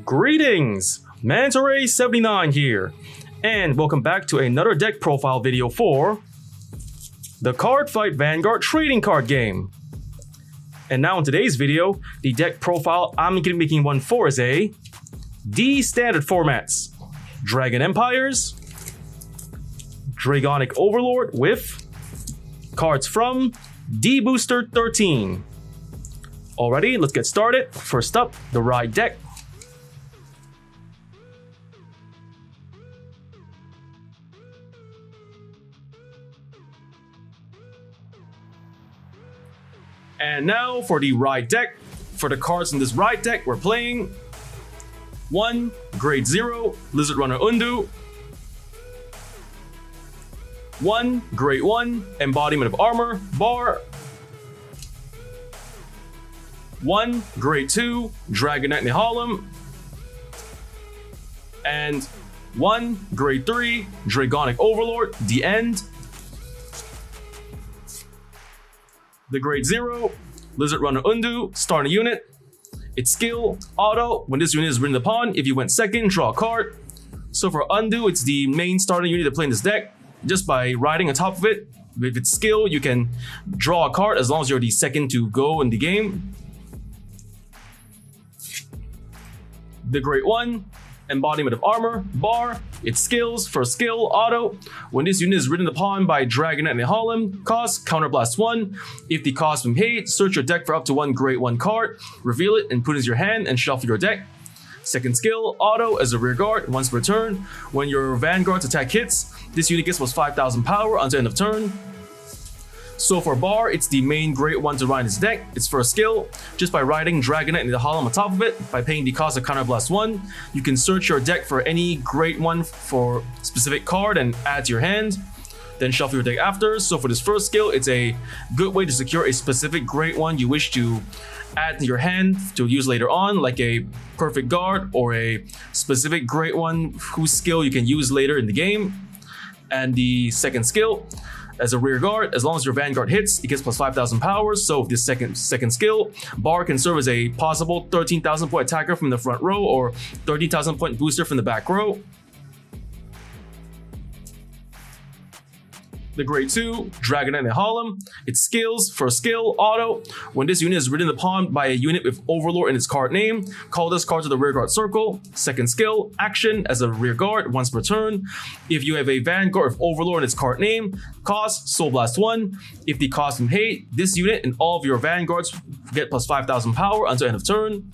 Greetings! Mantaray79 here, and welcome back to another deck profile video for the Cardfight Vanguard trading card game. And now in today's video, the deck profile I'm going to be making one for is a D standard formats, Dragon Empires, Dragonic Overlord with cards from D-BT13. Alrighty, let's get started. First up, the Ride deck. And now for the Ride deck. For the cards in this Ride deck, we're playing 1 Grade 0 Lizard Runner Undu, 1 Grade 1 Embodiment of Armor Bar, 1 Grade 2 Dragonic Overlord, and 1 Grade 3 Dragonic Overlord, the end. The Grade 0 Lizard Runner Undu, starting unit. Its skill, auto, when this unit is written upon, if you went second, draw a card. So for Undu, it's the main starting unit to play in this deck. Just by riding on top of it, with its skill, you can draw a card as long as you're the second to go in the game. The Grade 1 Embodiment of Armor Bar, its skills, for skill, auto, when this unit is written upon by Dragonic Overlord, cost, counterblast 1. If the cost been paid, search your deck for up to 1 Grade 1 card, reveal it and put it in your hand and shuffle your deck. Second skill, auto, as a rear guard, once per turn. When your Vanguard's attack hits, this unit gets plus 5,000 power until end of turn. So for Bar, it's the main Grade 1 to ride in this deck. Its first skill, just by riding Dragonite in the Hollow on top of it, by paying the cost of Counterblast 1, you can search your deck for any Grade 1 for specific card and add to your hand. Then shuffle your deck after. So for this first skill, it's a good way to secure a specific Grade 1 you wish to add to your hand to use later on, like a Perfect Guard or a specific Grade 1 whose skill you can use later in the game. And the second skill, as a rear guard, as long as your Vanguard hits, it gets plus 5,000 power. So with this second skill, Bar can serve as a possible 13,000 point attacker from the front row or 13,000 point booster from the back row. The Grade 2 Dragonic Overlord, its skills, for skill, auto, when this unit is written upon by a unit with Overlord in its card name, call this card to the rear guard circle. Second skill, action, as a rear guard, once per turn. If you have a Vanguard with Overlord in its card name, cost, Soul Blast 1. If the cost been paid, this unit and all of your Vanguards get plus 5,000 power until end of turn.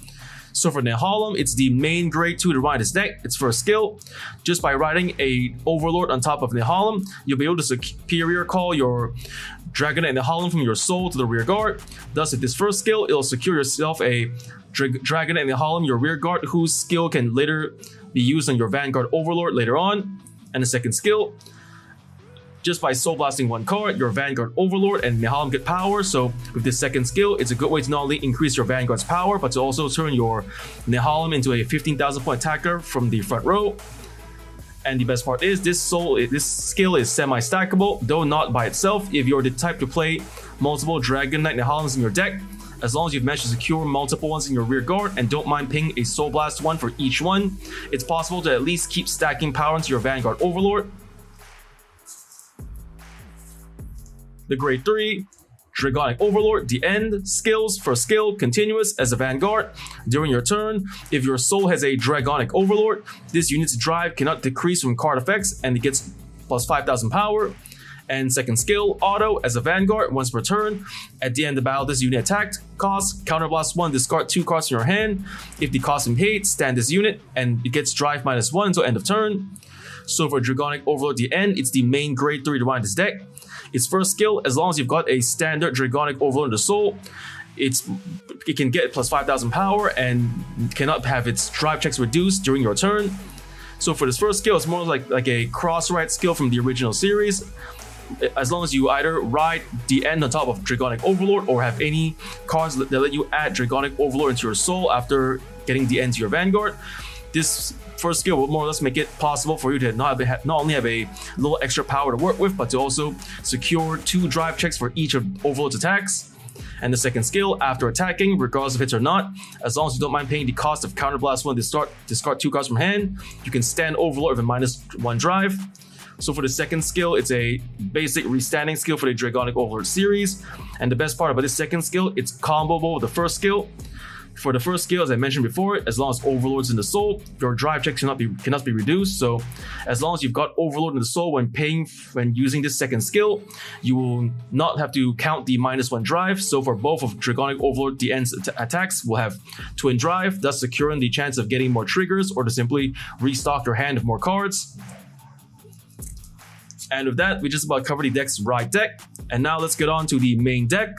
So for Nehalem, it's the main Grade 2 to ride this deck. Its first skill, just by riding a Overlord on top of Nehalem, you'll be able to superior call your Dragonite Nehalem from your soul to the rear guard. Thus, with this first skill, it'll secure yourself a Dragonite Nehalem, your rear guard, whose skill can later be used on your Vanguard Overlord later on. And the second skill, just by soul blasting one card, your Vanguard Overlord and Nehalem get power. So with this second skill, it's a good way to not only increase your Vanguard's power, but to also turn your Nehalem into a 15,000 point attacker from the front row. And the best part is this skill is semi-stackable, though not by itself. If you're the type to play multiple Dragonite Nehalems in your deck, as long as you've managed to secure multiple ones in your rear guard and don't mind paying a Soul Blast 1 for each one, it's possible to at least keep stacking power into your Vanguard Overlord. The Grade 3 Dragonic Overlord, the end, skills, for skill, continuous, as a Vanguard. During your turn, if your soul has a Dragonic Overlord, this unit's drive cannot decrease from card effects and it gets plus 5,000 power. And second skill, auto, as a Vanguard, once per turn. At the end of the battle, this unit attacked, cost, counterblast 1, discard 2 cards from your hand. If the cost is paid, stand this unit and it gets drive -1 until end of turn. So for Dragonic Overlord, the end, it's the main Grade 3 to ride this deck. Its first skill, as long as you've got a standard Dragonic Overlord in the soul, it can get plus 5,000 power and cannot have its drive checks reduced during your turn. So for this first skill, it's more like a cross-ride skill from the original series. As long as you either ride the end on top of Dragonic Overlord or have any cards that let you add Dragonic Overlord into your soul after getting the end to your Vanguard, this first skill will more or less make it possible for you to not only have a little extra power to work with, but to also secure 2 drive checks for each of Overlord's attacks. And the second skill, after attacking, regardless of hits or not, as long as you don't mind paying the cost of Counterblast 1 to discard 2 cards from hand, you can stand Overlord with a -1 drive. So for the second skill, it's a basic restanding skill for the Dragonic Overlord series. And the best part about this second skill, it's comboable with the first skill. For the first skill, as I mentioned before, as long as Overlord's in the soul, your drive check cannot be reduced. So as long as you've got Overlord in the soul when using this second skill, you will not have to count the -1 drive. So for both of Dragonic Overlord, the end's attacks will have twin drive, thus securing the chance of getting more triggers or to simply restock your hand of more cards. And with that, we just about covered the deck's right deck. And now let's get on to the main deck.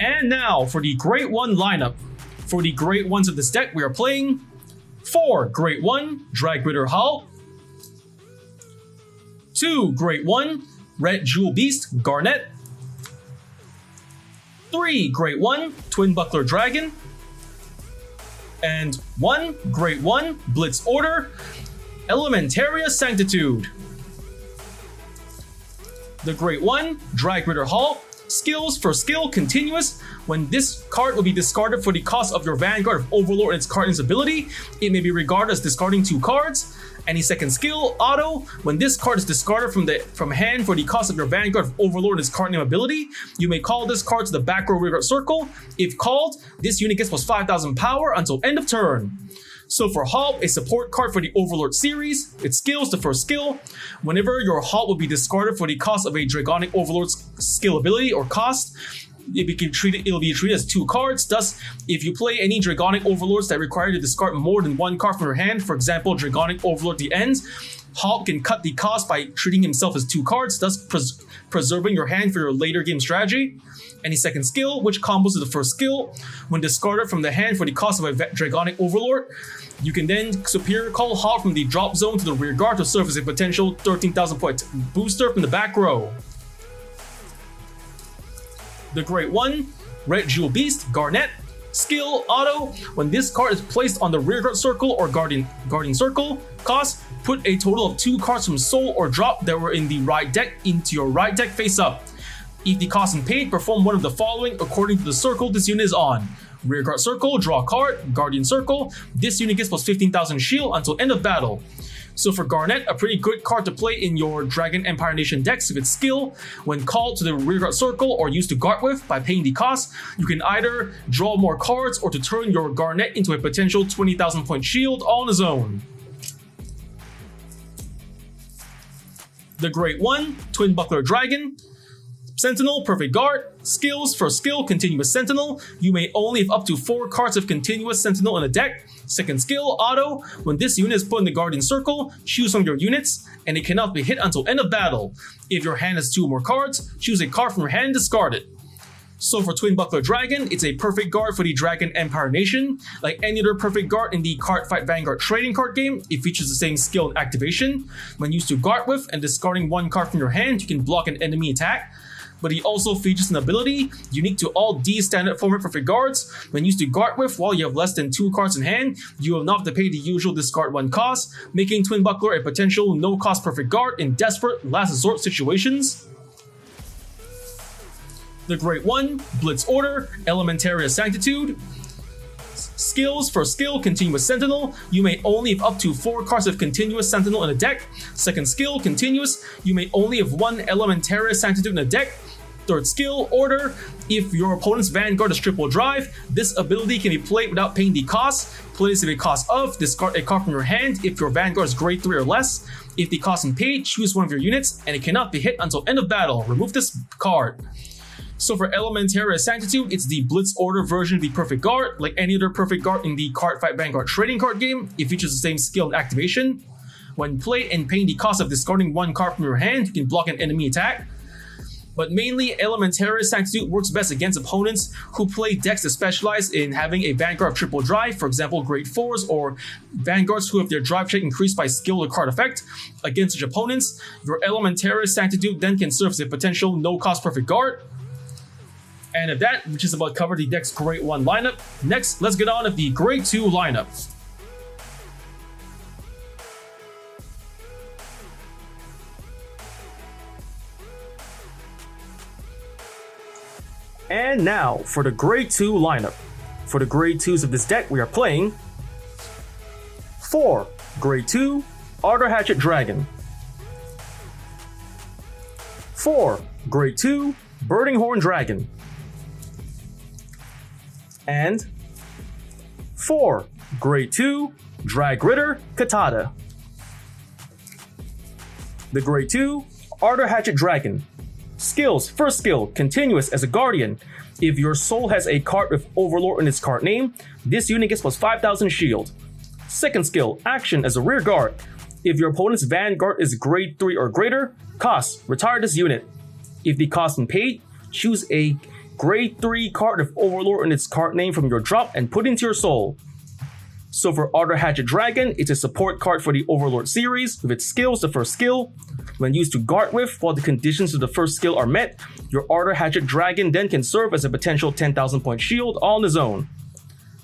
And now for the Great One lineup. For the Great Ones of this deck, we are playing 4 Great One, Dragonic Overlord, 2 Great One, Red Jewel Beast, Garnet, 3 Great One, Twin Buckler Dragon, and 1 Great One, Blitz Order, Elementaria Sanctitude. The Great One, Dragonic Overlord, skills for skill continuous. When this card will be discarded for the cost of your Vanguard of Overlord and its card's ability, it may be regarded as discarding 2 cards. Any second skill, auto. When this card is discarded from hand for the cost of your Vanguard of Overlord and its card name ability, you may call this card to the back row rearguard circle. If called, this unit gets plus 5,000 power until end of turn. So for Halt, a support card for the Overlord series, its skills, the first skill. Whenever your Halt will be discarded for the cost of a Dragonic Overlord's skill ability or cost, it'll be treated as 2 cards. Thus, if you play any Dragonic Overlords that require you to discard more than 1 card from your hand, for example, Dragonic Overlord the End, Halt can cut the cost by treating himself as 2 cards, thus preserving your hand for your later game strategy. Any second skill, which combos with the first skill, when discarded from the hand for the cost of a Dragonic Overlord, you can then superior call Halt from the drop zone to the rear guard to serve as a potential 13,000 point booster from the back row. The Great One, Red Jewel Beast, Garnet, skill, auto. When this card is placed on the rearguard circle or guardian circle, cost, put a total of 2 cards from soul or drop that were in the right deck into your right deck face up. If the cost and paid, perform one of the following according to the circle this unit is on. Rearguard circle, draw a card, guardian circle. This unit gets plus 15,000 shield until end of battle. So for Garnet, a pretty good card to play in your Dragon Empire Nation decks with its skill. When called to the rearguard circle or used to guard with by paying the cost, you can either draw more cards or to turn your Garnet into a potential 20,000 point shield all on its own. The Great One, Twin Buckler Dragon, Sentinel, Perfect Guard, skills for skill, Continuous Sentinel. You may only have up to 4 cards of Continuous Sentinel in a deck. Second skill, auto. When this unit is put in the Guardian Circle, choose from your units, and it cannot be hit until end of battle. If your hand has 2 more cards, choose a card from your hand and discard it. So for Twin Buckler Dragon, it's a perfect guard for the Dragon Empire Nation. Like any other perfect guard in the Cardfight Vanguard trading card game, it features the same skill and activation. When used to guard with and discarding 1 card from your hand, you can block an enemy attack. But he also features an ability unique to all D standard format perfect guards. When used to guard with while you have less than 2 cards in hand, you will not have to pay the usual discard 1 cost, making Twin Buckler a potential no-cost perfect guard in desperate last resort situations. The Great One, Blitz Order, Elementaria Sanctitude. Skills for skill, Continuous Sentinel. You may only have up to 4 cards of Continuous Sentinel in a deck. Second skill, Continuous. You may only have 1 Elementaria Sanctitude in a deck. Third skill, Order. If your opponent's Vanguard is triple drive, this ability can be played without paying the cost. Play this at a cost of, discard a card from your hand if your Vanguard is grade 3 or less. If the cost is paid, choose one of your units, and it cannot be hit until end of battle. Remove this card. So for Elementaria Sanctitude, it's the Blitz Order version of the Perfect Guard. Like any other Perfect Guard in the Cardfight Vanguard trading card game, it features the same skill and activation. When played and paying the cost of discarding 1 card from your hand, you can block an enemy attack. But mainly, Elementaria Sanctitude works best against opponents who play decks that specialize in having a Vanguard of triple drive, for example, grade 4s, or Vanguards who have their drive check increased by skill or card effect. Against such opponents, your Elementaria Sanctitude then can serve as a potential no-cost perfect guard. And at that, we just about covered the deck's Grade 1 lineup. Next, let's get on with the Grade 2 lineup. And now for the grade 2 lineup. For the grade 2s of this deck, we are playing 4 grade 2 Arter Hatchet Dragon, 4 grade 2 Burning Horn Dragon, and 4 grade 2 Drag Ritter Katada. The grade 2 Arter Hatchet Dragon. Skills. First skill, continuous as a guardian. If your soul has a card with Overlord in its card name, this unit gets plus 5,000 shield. Second skill, action as a rear guard. If your opponent's Vanguard is grade 3 or greater, cost, retire this unit. If the cost is paid, choose a grade 3 card with Overlord in its card name from your drop and put into your soul. So for Arter Hatchet Dragon, it's a support card for the Overlord series. With its skills, the first skill, when used to guard with, while the conditions of the first skill are met, your Arter Hatchet Dragon then can serve as a potential 10,000 point shield all on his own.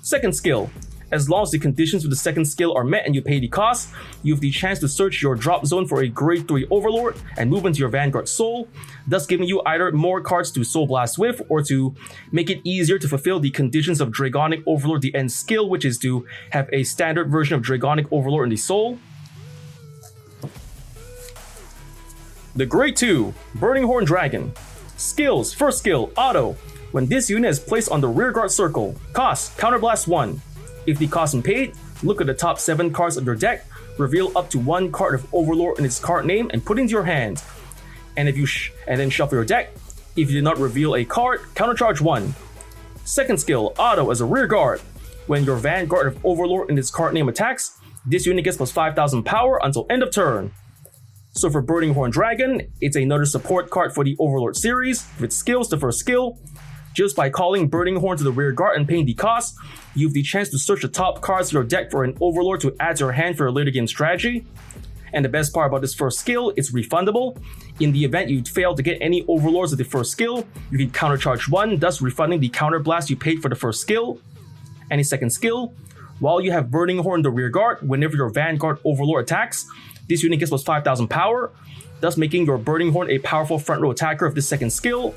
Second skill, as long as the conditions of the second skill are met and you pay the cost, you have the chance to search your drop zone for a grade 3 Overlord and move into your Vanguard Soul, thus giving you either more cards to Soul Blast with or to make it easier to fulfill the conditions of Dragonic Overlord, the end skill, which is to have a standard version of Dragonic Overlord in the Soul. The grade 2 Burning Horn Dragon. Skills. First skill, auto. When this unit is placed on the rearguard circle, cost, counterblast 1. If the cost is paid, look at the top 7 cards of your deck, reveal up to 1 card of Overlord in its card name and put into your hand. And if you then shuffle your deck. If you did not reveal a card, countercharge 1. Second skill, auto as a rear guard. When your Vanguard of Overlord in its card name attacks, this unit gets plus 5,000 power until end of turn. So for Burning Horn Dragon, it's another support card for the Overlord series. With its skills, the first skill, just by calling Burning Horn to the rear guard and paying the cost, you have the chance to search the top cards of your deck for an Overlord to add to your hand for your later game strategy. And the best part about this first skill, it's refundable. In the event you fail to get any Overlords of the first skill, you can countercharge 1, thus refunding the counter blast you paid for the first skill. And the second skill, while you have Burning Horn in the rear guard, whenever your Vanguard Overlord attacks, this unit gets plus 5,000 power, thus making your Burning Horn a powerful front row attacker of this second skill.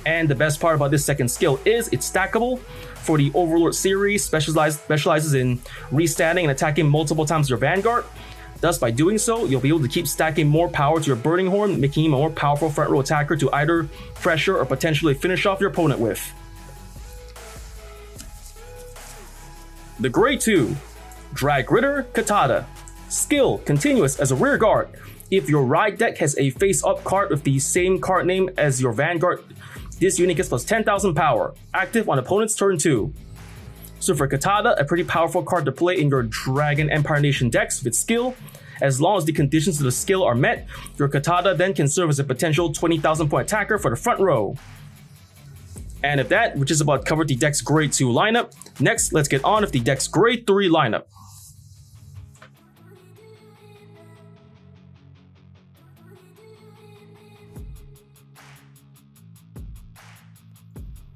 And the best part about this second skill is it's stackable. For the Overlord series, specializes in restanding and attacking multiple times your Vanguard. Thus, by doing so, you'll be able to keep stacking more power to your Burning Horn, making him a more powerful front row attacker to either pressure or potentially finish off your opponent with. The grade 2 Drag Ritter Katada. Skill, continuous as a rear guard. If your ride deck has a face-up card with the same card name as your Vanguard, this unit gets plus 10,000 power, active on opponent's turn 2. So for Katada, a pretty powerful card to play in your Dragon Empire Nation decks with skill. As long as the conditions of the skill are met, your Katada then can serve as a potential 20,000 point attacker for the front row. And if that, which is about covered the deck's grade 2 lineup, next let's get on with the deck's grade 3 lineup.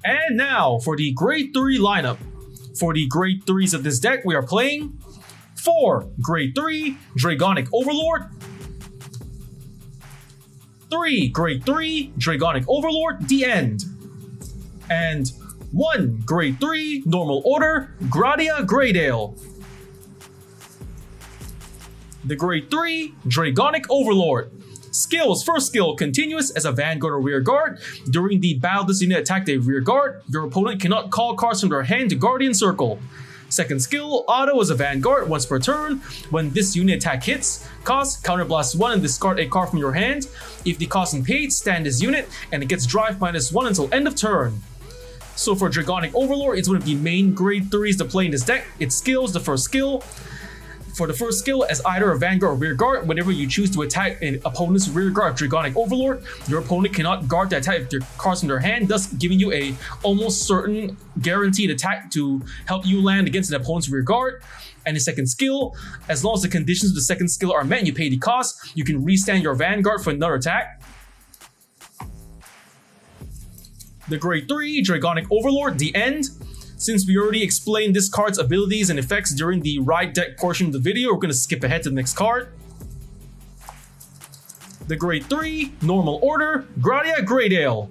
And now for the grade 3 lineup. For the grade 3s of this deck, we are playing 4 grade 3 Dragonic Overlord, 3 grade 3 Dragonic Overlord, The End, and 1 grade 3 Normal Order Gradia Greydale. The grade 3 Dragonic Overlord. Skills. First skill, continuous as a Vanguard or rear guard. During the battle this unit attacked a rear guard, your opponent cannot call cards from their hand to Guardian Circle. Second skill, auto as a Vanguard once per turn. When this unit attack hits, cost, counterblast 1 and discard a card from your hand. If the cost is paid, stand this unit and it gets drive -1 until end of turn. So for Dragonic Overlord, it's one of the main grade 3s to play in this deck. Its skills, the first skill. For the first skill, as either a Vanguard or rear guard, whenever you choose to attack an opponent's rear guard Dragonic Overlord, your opponent cannot guard the attack with their cards in their hand, thus giving you a almost certain guaranteed attack to help you land against an opponent's rear guard. And the second skill, as long as the conditions of the second skill are met and you pay the cost, you can restand your Vanguard for another attack. The grade 3 Dragonic Overlord, The End. Since we already explained this card's abilities and effects during the ride deck portion of the video, we're going to skip ahead to the next card. The grade 3 Normal Order Gradia Greydale.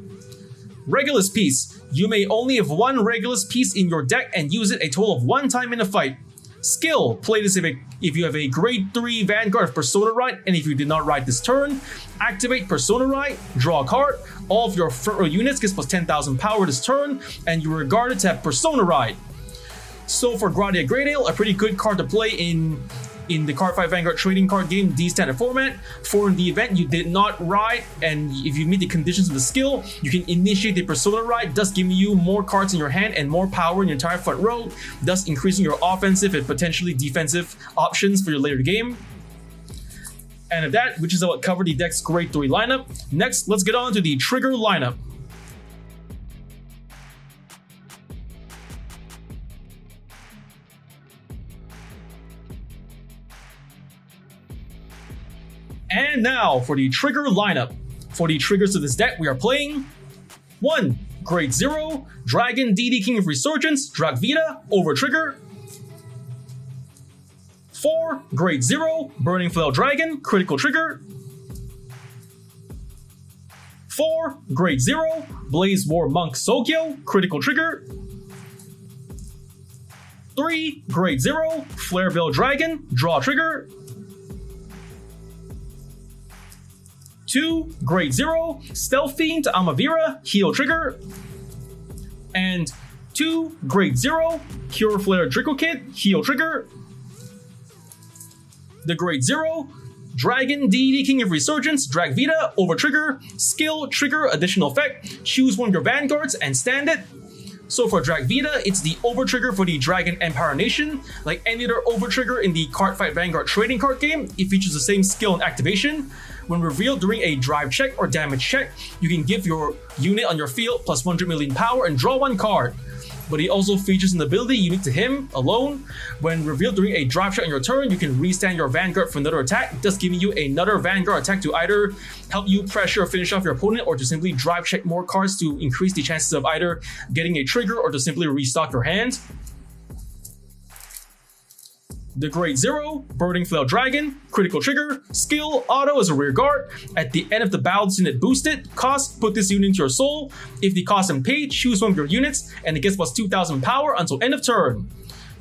Regulus piece. You may only have one Regulus piece in your deck and use it a total of 1 time in a fight. Skill. Play this if you have a grade 3 Vanguard of Persona Ride, and if you did not ride this turn, activate Persona Ride, draw a card. All of your front row units gets plus 10,000 power this turn, and you are regarded to have Persona Ride. So for Gradia Greydale, a pretty good card to play in the Cardfight Vanguard trading card game D standard format. For in the event you did not ride, and if you meet the conditions of the skill, you can initiate the Persona Ride, thus giving you more cards in your hand and more power in your entire front row, thus increasing your offensive and potentially defensive options for your later game. And of that, which is what covered the deck's grade 3 lineup. Next, let's get on to the trigger lineup. And now for the trigger lineup. For the triggers of this deck, we are playing 1. Grade 0, Dragon DD King of Resurgence, Dragvita, over trigger. 4. Grade 0, Burning Flail Dragon, critical trigger. 4. Grade 0, Blaze War Monk Sokyo, critical trigger. 3. Grade 0, Flare Veil Dragon, draw trigger. 2. Grade 0, Stealth Fiend Amavira, heal trigger. And 2. Grade 0, Cure Flare Draco Kid, heal trigger. The Grade 0, Dragon DD King of Resurgence, Dragvita, over trigger, skill, trigger, additional effect, choose one of your vanguards and stand it. So for Dragvita, it's the over trigger for the Dragon Empire Nation. Like any other over trigger in the Cardfight Vanguard trading card game, it features the same skill and activation. When revealed during a drive check or damage check, you can give your unit on your field plus 100 million power and draw 1 card. But he also features an ability unique to him alone. When revealed during a drive check on your turn, you can restand your Vanguard for another attack, thus giving you another Vanguard attack to either help you pressure or finish off your opponent, or to simply drive check more cards to increase the chances of either getting a trigger or to simply restock your hand. The Grade 0, Burning Flail Dragon, critical trigger, skill, auto as a rear guard. At the end of the battle, this unit boosted, cost, put this unit into your soul. If the cost and paid, choose one of your units, and it gets plus 2,000 power until end of turn.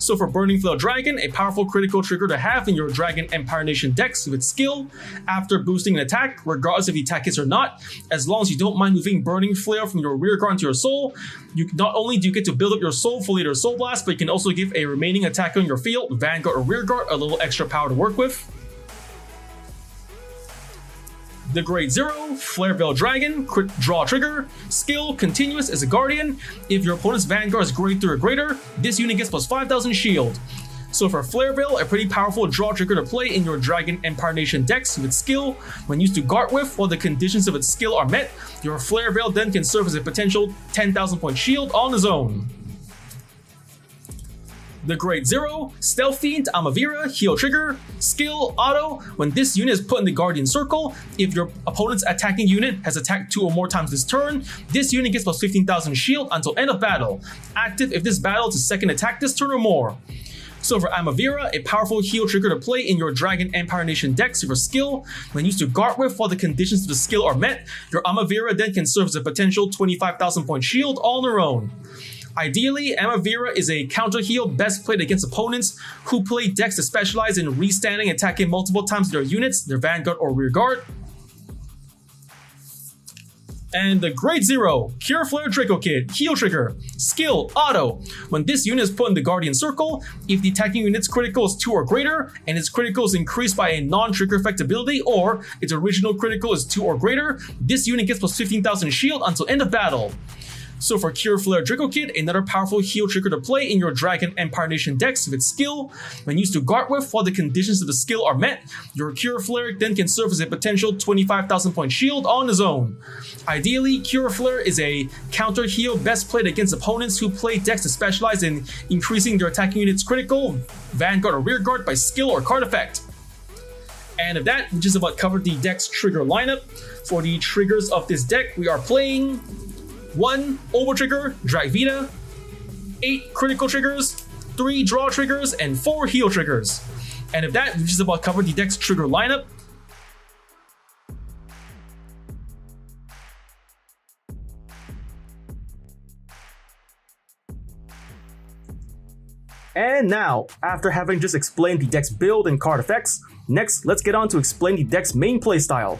So for Burning Flail Dragon, a powerful critical trigger to have in your Dragon Empire Nation decks with skill. After boosting an attack, regardless if the attack hits or not, as long as you don't mind moving Burning Flail from your rear guard to your soul, you not only do you get to build up your soul for later Soul Blast, but you can also give a remaining attack on your field, Vanguard or rear guard, a little extra power to work with. The Grade 0, Flare Veil Dragon, draw trigger, skill, continuous as a guardian. If your opponent's Vanguard is grade 3 or greater, this unit gets plus 5,000 shield. So for Flare Veil, a pretty powerful draw trigger to play in your Dragon Empire Nation decks with skill. When used to guard with, while the conditions of its skill are met, your Flare Veil then can serve as a potential 10,000 point shield on its own. The Grade 0, Stealth Fiend Amavira, heal trigger, skill, auto. When this unit is put in the Guardian Circle, if your opponent's attacking unit has attacked 2 or more times this turn, this unit gets plus 15,000 shield until end of battle. Active if this battle is a second attack this turn or more. So for Amavira, a powerful heal trigger to play in your Dragon Empire Nation decks with skill. When used to guard with while the conditions of the skill are met, your Amavira then can serve as a potential 25,000 point shield all on their own. Ideally, Amavira is a counter heal best played against opponents who play decks that specialize in restanding, attacking multiple times their units, their Vanguard or rear guard. And the Grade 0, Cure Flare Draco Kid, heal trigger, skill, auto. When this unit is put in the Guardian Circle, if the attacking unit's critical is 2 or greater, and its critical is increased by a non-trigger effect ability, or its original critical is 2 or greater, this unit gets plus 15,000 shield until end of battle. So for Cure Flare Draco Kid, another powerful heal trigger to play in your Dragon Empire Nation decks with skill. When used to guard with while the conditions of the skill are met, your Cure Flare then can serve as a potential 25,000 point shield on its own. Ideally, Cure Flare is a counter heal best played against opponents who play decks that specialize in increasing their attacking unit's critical, Vanguard or rear guard by skill or card effect. And of that, we just about covered the deck's trigger lineup. For the triggers of this deck, we are playing 1 over trigger, Dragvita, 8 critical triggers, 3 draw triggers, and 4 heal triggers. And if that, we just about covered the deck's trigger lineup. And now, after having just explained the deck's build and card effects, next let's get on to explain the deck's main playstyle.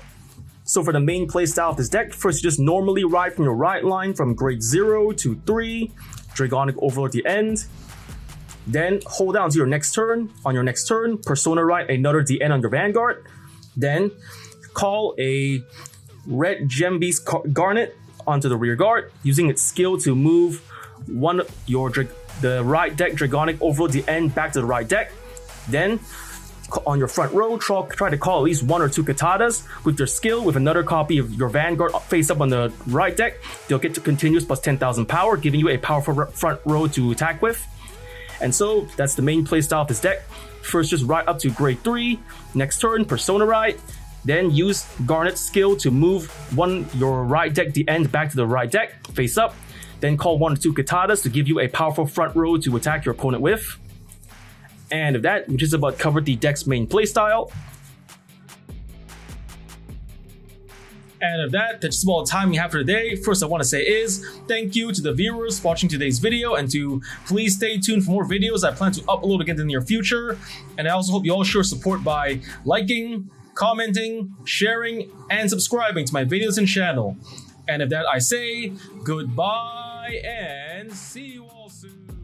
So for the main playstyle of this deck, first you just normally ride from your ride line from grade 0 to 3, Dragonic Overlord at the end. Then hold down to your next turn. On your next turn, Persona Ride another DN on your Vanguard. Then call a red Gem Beast Garnet onto the rear guard, using its skill to move the right deck Dragonic Overlord the end back to the right deck. Then on your front row, try to call at least 1 or 2 Katadas with your skill with another copy of your Vanguard face up on the right deck. They'll get to continuous plus 10,000 power, giving you a powerful front row to attack with. And so that's the main playstyle of this deck. First, just ride up to grade 3. Next turn, Persona Ride. Then use Garnet's skill to move your right deck the end back to the right deck, face up. Then call 1 or 2 Katadas to give you a powerful front row to attack your opponent with. And with that, we just about covered the deck's main playstyle. And of that's just all the time we have for today. First I want to say is thank you to the viewers watching today's video, and to please stay tuned for more videos I plan to upload again in the near future. And I also hope you all show support by liking, commenting, sharing, and subscribing to my videos and channel. And of that I say goodbye and see you all soon.